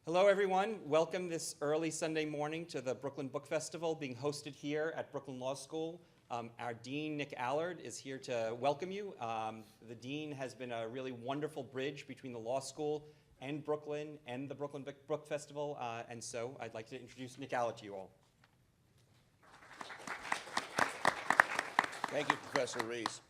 Hello, everyone. Welcome this early Sunday morning to the Brooklyn Book Festival being hosted here at Brooklyn Law School. Our Dean, Nick Allard, is here to welcome you. The Dean has been a really wonderful bridge between the law school and Brooklyn and the Brooklyn Book Festival, and so I'd like to introduce Nick Allard to you all. Thank you, Professor Reese.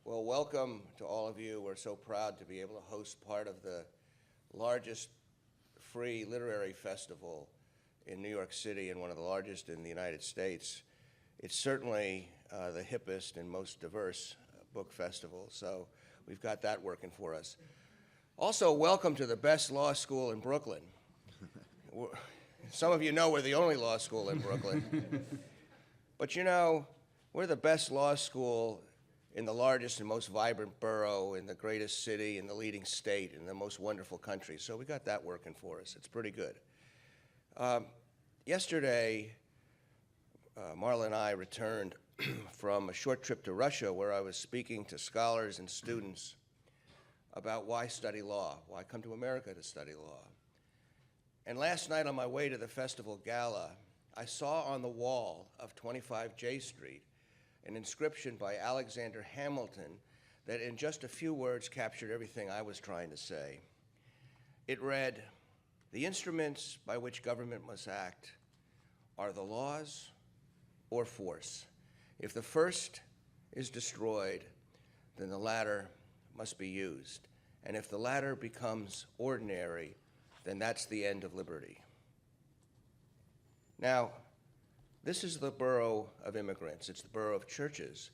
Well, welcome to all of you. We're so proud to be able to host part of the largest free literary festival in New York City and one of the largest in the United States. It's certainly the hippest and most diverse book festival, so we've got that working for us. Also, welcome to the best law school in Brooklyn. Some of you know we're the only law school in Brooklyn. But you know, we're the best law school in the largest and most vibrant borough, in the greatest city, in the leading state, in the most wonderful country. So we got that working for us. It's pretty good. Yesterday, Marla and I returned from a short trip to Russia where I was speaking to scholars and students about why study law, why come to America to study law. And last night on my way to the festival gala, I saw on the wall of 25 J Street an inscription by Alexander Hamilton that in just a few words captured everything I was trying to say. It read, "The instruments by which government must act are the laws or force. If the first is destroyed, then the latter must be used. And if the latter becomes ordinary, then that's the end of liberty." Now, this is the borough of immigrants. It's the borough of churches,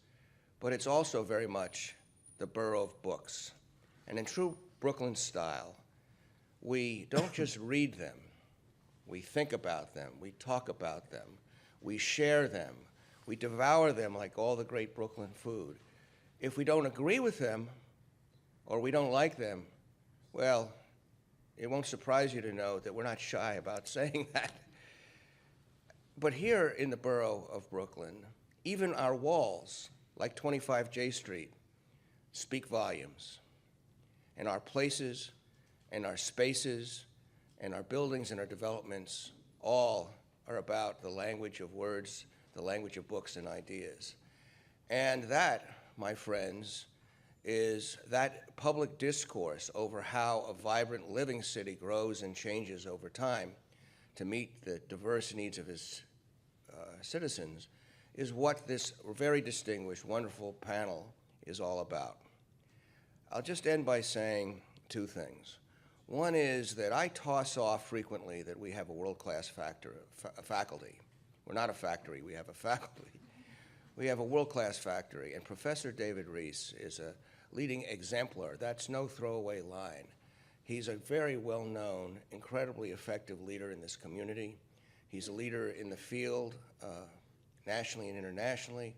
but it's also very much the borough of books. And in true Brooklyn style, we don't just read them, we think about them, we talk about them, we share them, we devour them like all the great Brooklyn food. If we don't agree with them, or we don't like them, well, it won't surprise you to know that we're not shy about saying that. But here in the borough of Brooklyn, even our walls, like 25 J Street, speak volumes. And our places, and our spaces, and our buildings and our developments all are about the language of words, the language of books and ideas. And that, my friends, is that public discourse over how a vibrant living city grows and changes over time to meet the diverse needs of his citizens, is what this very distinguished, wonderful panel is all about. I'll just end by saying two things. One is that I toss off frequently that we have a world-class faculty. We're not a factory, we have a faculty. We have a world-class faculty, and Professor David Reese is a leading exemplar. That's no throwaway line. He's a very well-known, incredibly effective leader in this community. He's a leader in the field, nationally and internationally,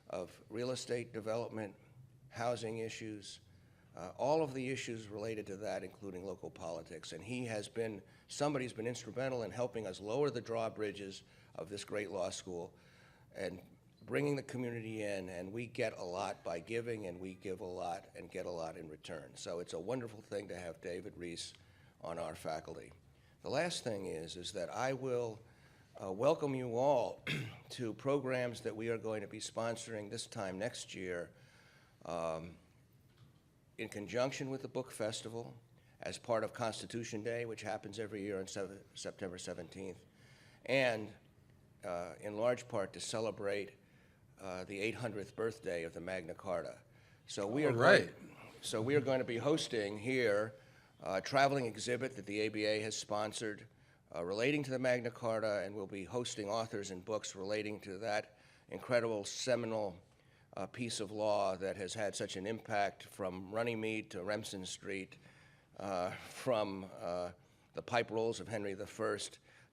of real estate development, housing issues, all of the issues related to that, including local politics. And he has been, somebody's been instrumental in helping us lower the drawbridges of this great law school and bringing the community in, and we get a lot by giving, and we give a lot and get a lot in return. So it's a wonderful thing to have David Reese on our faculty. The last thing is that I will welcome you all to programs that we are going to be sponsoring this time next year in conjunction with the Book Festival as part of Constitution Day, which happens every year on September 17th, and in large part to celebrate the 800th birthday of the Magna Carta. So we are going to be hosting here a traveling exhibit that the ABA has sponsored relating to the Magna Carta, and we'll be hosting authors and books relating to that incredible seminal piece of law that has had such an impact from Runnymede to Remsen Street, from the pipe rolls of Henry I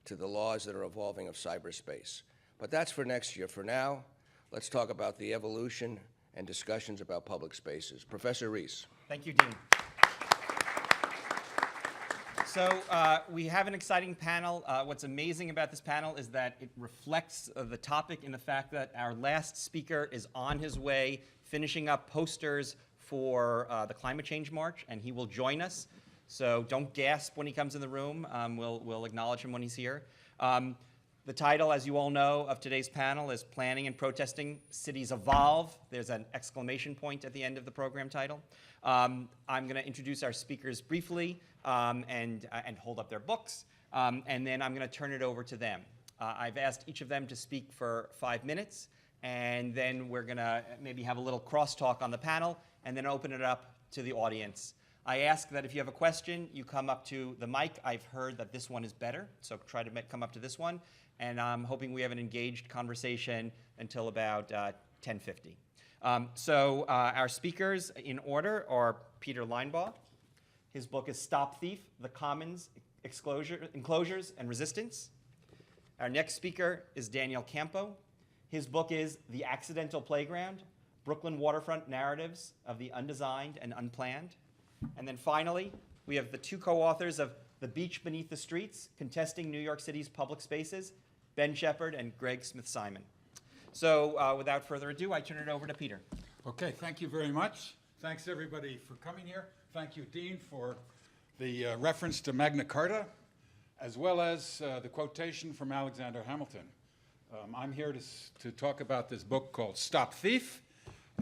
to the laws that are evolving of cyberspace. But that's for next year. For now, let's talk about the evolution and discussions about public spaces. Professor Reese. Thank you, Dean. So we have an exciting panel. What's amazing about this panel is that it reflects the topic in the fact that our last speaker is on his way finishing up posters for the Climate Change March, and he will join us. so don't gasp when he comes in the room. We'll acknowledge him when he's here. The title, as you all know, of today's panel is Planning and Protesting Cities Evolve. There's an exclamation point at the end of the program title. I'm going to introduce our speakers briefly and hold up their books, and then I'm going to turn it over to them. I've asked each of them to speak for 5 minutes, and then we're going to maybe have a little crosstalk on the panel, and then open it up to the audience. I ask that if you have a question, you come up to the mic. I've heard that this one is better, so try to come up to this one. And I'm hoping we have an engaged conversation until about 10:50. Our speakers in order are Peter Linebaugh. His book is Stop Thief, The Commons, Enclosures, and Resistance. Our next speaker is Daniel Campo. His book is The Accidental Playground, Brooklyn Waterfront Narratives of the Undesigned and Unplanned. And then finally, we have the two co-authors of The Beach Beneath the Streets, Contesting New York City's Public Spaces, Ben Shepard and Greg Smithsimon. So without further ado, I turn it over to Peter. Okay, thank you very much. Thanks everybody for coming here. Thank you, Dean, for the reference to Magna Carta, as well as the quotation from Alexander Hamilton. I'm here to talk about this book called Stop Thief,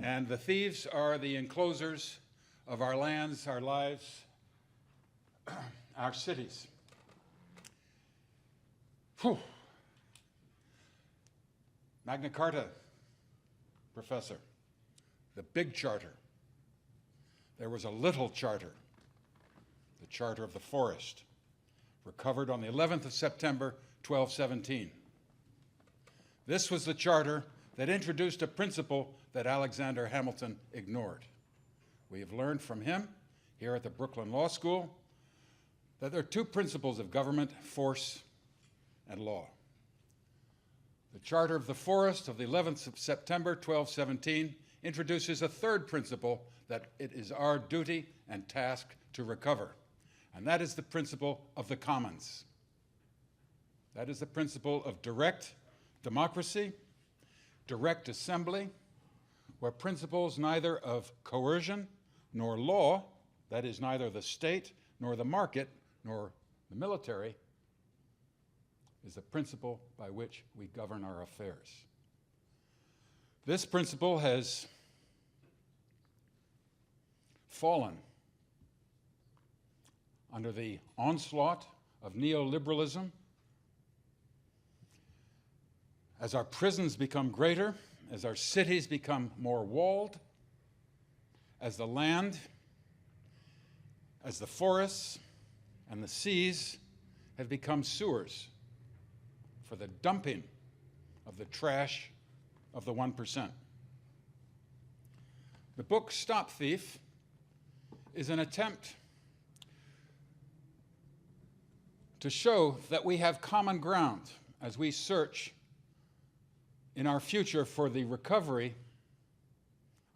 and the thieves are the enclosures of our lands, our lives, our cities. Whew. Magna Carta, Professor, the big charter. There was a little charter, the Charter of the Forest, recovered on the 11th of September, 1217. This was the charter that introduced a principle that Alexander Hamilton ignored. We have learned from him here at the Brooklyn Law School that there are two principles of government: force and law. The Charter of the Forest of the 11th of September, 1217, introduces a third principle that it is our duty and task to recover, and that is the principle of the commons. That is the principle of direct democracy, direct assembly, where principles neither of coercion nor law, that is neither the state nor the market nor the military, is the principle by which we govern our affairs. This principle has fallen under the onslaught of neoliberalism as our prisons become greater, as our cities become more walled, as the land, as the forests and the seas have become sewers for the dumping of the trash of the 1%. The book Stop Thief is an attempt to show that we have common ground as we search in our future for the recovery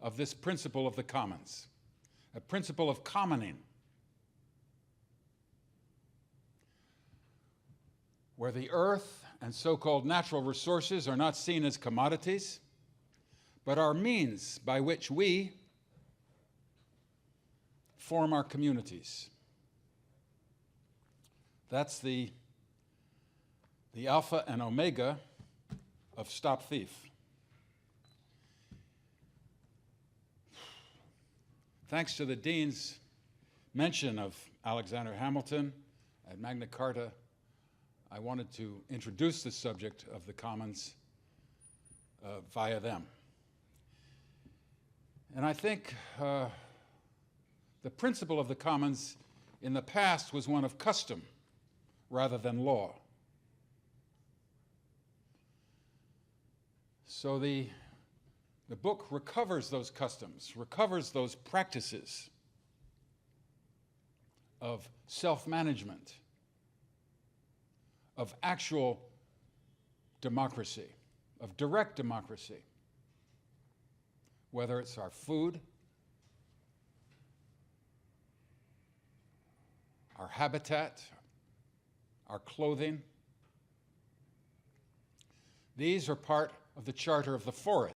of this principle of the commons, a principle of commoning, where the earth and so-called natural resources are not seen as commodities, but are means by which we form our communities. That's the alpha and omega of Stop Thief. Thanks to the Dean's mention of Alexander Hamilton at Magna Carta, I wanted to introduce the subject of the commons via them. And I think the principle of the commons in the past was one of custom rather than law. So the book recovers those customs, recovers those practices of self-management, of actual democracy, of direct democracy, whether it's our food, our habitat, our clothing. These are part of the Charter of the